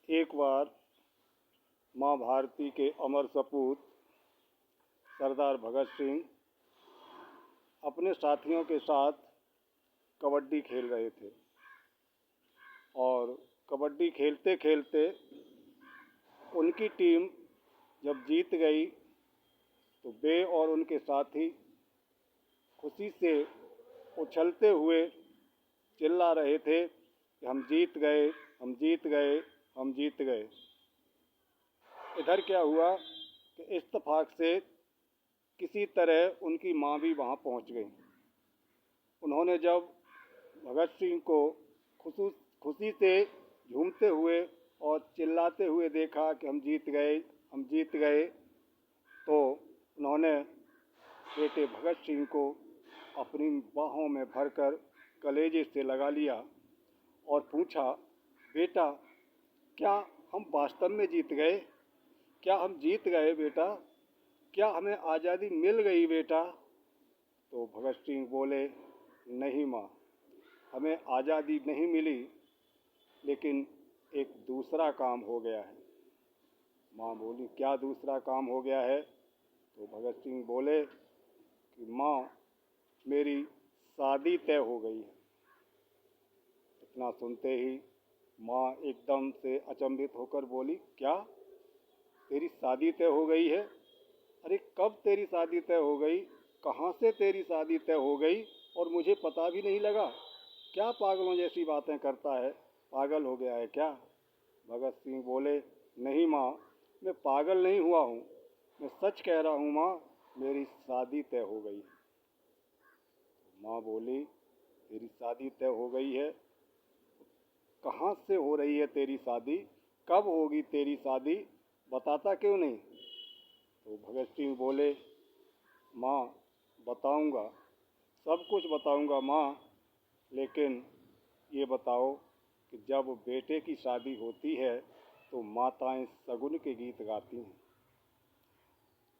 एक बार माँ भारती के अमर सपूत सरदार भगत सिंह अपने साथियों के साथ कबड्डी खेल रहे थे और कबड्डी खेलते खेलते उनकी टीम जब जीत गई तो वे और उनके साथी खुशी से उछलते हुए चिल्ला रहे थे कि हम जीत गए, हम जीत गए, हम जीत गए। इधर क्या हुआ कि इत्तेफाक से किसी तरह उनकी माँ भी वहाँ पहुँच गई। उन्होंने जब भगत सिंह को खुशी से झूमते हुए और चिल्लाते हुए देखा कि हम जीत गए, हम जीत गए, तो उन्होंने बेटे भगत सिंह को अपनी बाहों में भरकर कलेजे से लगा लिया और पूछा, बेटा क्या हम वास्तव में जीत गए? क्या हम जीत गए बेटा? क्या हमें आज़ादी मिल गई बेटा? तो भगत सिंह बोले, नहीं माँ, हमें आज़ादी नहीं मिली, लेकिन एक दूसरा काम हो गया है। माँ बोली, क्या दूसरा काम हो गया है? तो भगत सिंह बोले कि माँ, मेरी शादी तय हो गई है। इतना सुनते ही माँ एकदम से अचंभित होकर बोली, क्या तेरी शादी तय हो गई है? अरे कब तेरी शादी तय हो गई? कहाँ से तेरी शादी तय हो गई और मुझे पता भी नहीं लगा? क्या पागलों जैसी बातें करता है? पागल हो गया है क्या? भगत सिंह बोले, नहीं माँ, मैं पागल नहीं हुआ हूँ, मैं सच कह रहा हूँ माँ, मेरी शादी तय हो गई है। माँ बोली, तेरी शादी तय हो गई है? कहाँ से हो रही है तेरी शादी? कब होगी तेरी शादी? बताता क्यों नहीं? तो भगत सिंह बोले, माँ बताऊंगा, सब कुछ बताऊंगा माँ, लेकिन ये बताओ कि जब बेटे की शादी होती है तो माताएं शगुन के गीत गाती हैं,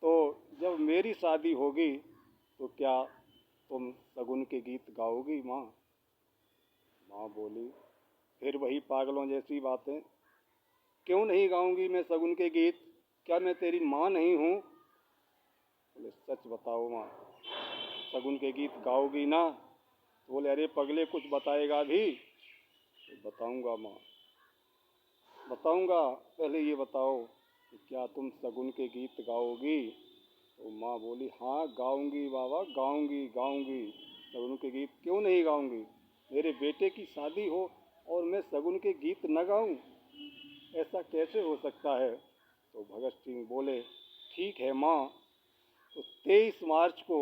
तो जब मेरी शादी होगी तो क्या तुम शगुन के गीत गाओगी माँ? माँ बोली, फिर वही पागलों जैसी बातें, क्यों नहीं गाऊंगी मैं शगुन के गीत? क्या मैं तेरी माँ नहीं हूँ? बोले, सच बताओ माँ, शगुन के गीत गाओगी ना? तो बोले, अरे पगले, कुछ बताएगा भी? तो बताऊंगा माँ, बताऊंगा, पहले ये बताओ कि क्या तुम शगुन के गीत गाओगी? तो माँ बोली, हाँ गाऊंगी बाबा, गाऊंगी गाऊंगी, शगुन के गीत क्यों नहीं गाऊंगी? मेरे बेटे की शादी हो और मैं शगुन के गीत न गाऊं, ऐसा कैसे हो सकता है? तो भगत सिंह बोले, ठीक है माँ, तो 23 मार्च को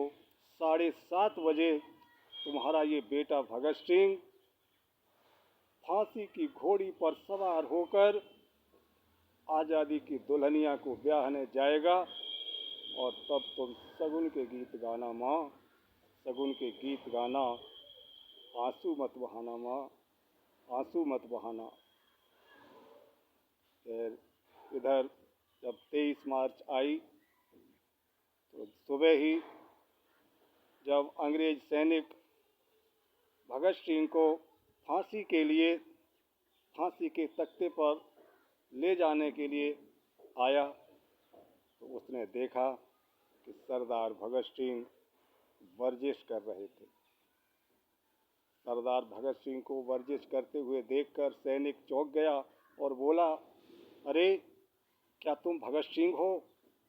7:30 बजे तुम्हारा ये बेटा भगत सिंह फांसी की घोड़ी पर सवार होकर आज़ादी की दुल्हनिया को ब्याहने जाएगा, और तब तुम शगुन के गीत गाना माँ, शगुन के गीत गाना, आंसू मत बहाना माँ, आंसू मत बहाना। फिर इधर जब 23 मार्च आई तो सुबह ही जब अंग्रेज सैनिक भगत सिंह को फांसी के लिए, फांसी के तख्ते पर ले जाने के लिए आया, तो उसने देखा कि सरदार भगत सिंह वर्जिश कर रहे थे। सरदार भगत सिंह को वर्जिश करते हुए देखकर सैनिक चौंक गया और बोला, अरे क्या तुम भगत सिंह हो?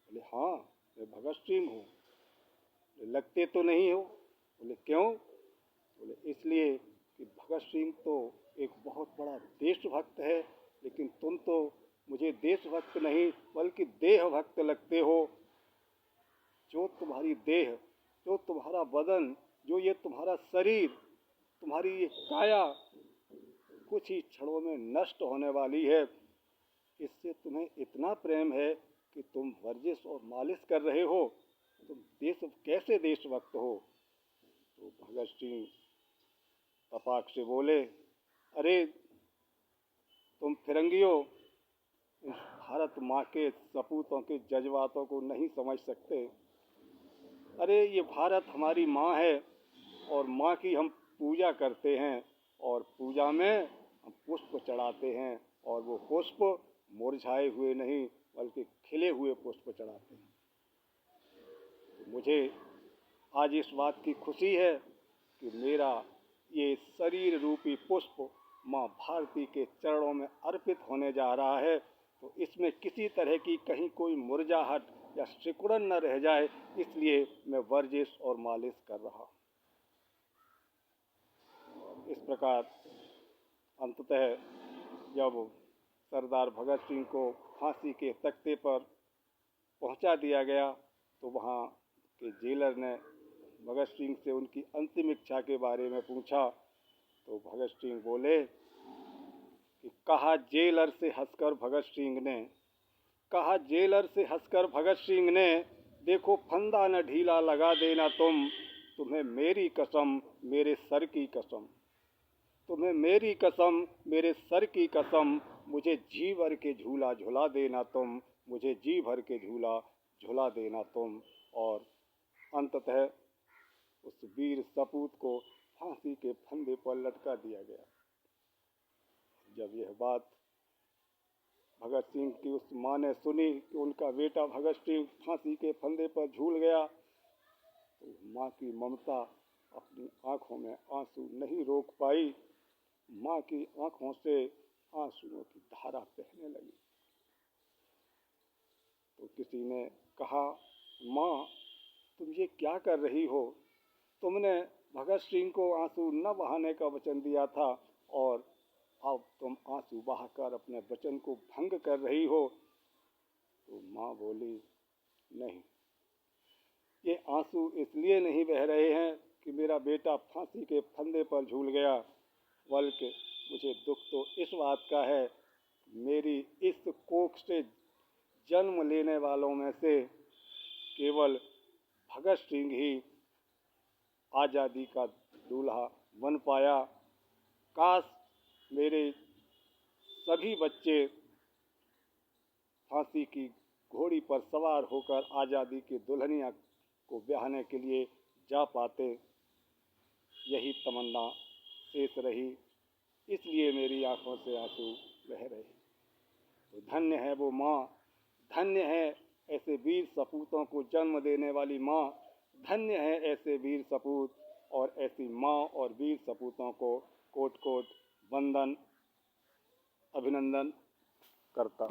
बोले, हाँ मैं भगत सिंह हूँ। लगते तो नहीं हो। बोले, क्यों? बोले, इसलिए कि भगत सिंह तो एक बहुत बड़ा देशभक्त है, लेकिन तुम तो मुझे देशभक्त नहीं बल्कि देहभक्त लगते हो। जो तुम्हारी देह, जो तुम्हारा बदन, जो ये तुम्हारा शरीर, तुम्हारी ये काया कुछ ही क्षणों में नष्ट होने वाली है, इससे तुम्हें इतना प्रेम है कि तुम वर्जिश और मालिश कर रहे हो, तुम कैसे देशभक्त हो? तो भगत सिंह तपाक से बोले, अरे तुम फिरंगियों, इस भारत माँ के सपूतों के जज्बातों को नहीं समझ सकते। अरे ये भारत हमारी माँ है और माँ की हम पूजा करते हैं, और पूजा में हम पुष्प चढ़ाते हैं, और वो पुष्प मुरझाए हुए नहीं बल्कि खिले हुए पुष्प चढ़ाते हैं। तो मुझे आज इस बात की खुशी है कि मेरा ये शरीर रूपी पुष्प माँ भारती के चरणों में अर्पित होने जा रहा है। तो इसमें किसी तरह की कहीं कोई मुरझाहट या सिकुड़न न रह जाए, इसलिए मैं वर्जिश और मालिश कर रहा हूँ। इस प्रकार अंततः जब सरदार भगत सिंह को फांसी के तख्ते पर पहुंचा दिया गया तो वहां के जेलर ने भगत सिंह से उनकी अंतिम इच्छा के बारे में पूछा। तो भगत सिंह बोले कि कहा जेलर से हंसकर भगत सिंह ने, कहा जेलर से हंसकर भगत सिंह ने, देखो फंदा न ढीला लगा देना तुम्हें मेरी कसम मेरे सर की कसम, तुम्हें मेरी कसम मेरे सर की कसम, मुझे जी भर के झूला झुला देना मुझे जी भर के झूला झुला देना और अंततः उस वीर सपूत को फांसी के फंदे पर लटका दिया गया। जब यह बात भगत सिंह की उस माँ ने सुनी कि उनका बेटा भगत सिंह फांसी के फंदे पर झूल गया, तो माँ की ममता अपनी आंखों में आंसू नहीं रोक पाई। माँ की आंखों से आंसुओं की धारा बहने लगी। तो किसी ने कहा, माँ तुम ये क्या कर रही हो? तुमने भगत सिंह को आंसू न बहाने का वचन दिया था और अब तुम आंसू बहाकर अपने वचन को भंग कर रही हो। तो माँ बोली, नहीं, ये आंसू इसलिए नहीं बह रहे हैं कि मेरा बेटा फांसी के फंदे पर झूल गया, बल्कि मुझे दुख तो इस बात का है, मेरी इस कोख से जन्म लेने वालों में से केवल भगत सिंह ही आज़ादी का दूल्हा बन पाया। काश मेरे सभी बच्चे फांसी की घोड़ी पर सवार होकर आज़ादी की दुल्हनिया को ब्याहने के लिए जा पाते। यही तमन्ना शेष रही, इसलिए मेरी आंखों से आंसू बह रहे। तो धन्य है वो माँ, धन्य है ऐसे वीर सपूतों को जन्म देने वाली माँ, धन्य है ऐसे वीर सपूत और ऐसी माँ और वीर सपूतों को कोट कोट वंदन अभिनंदन करता हूँ।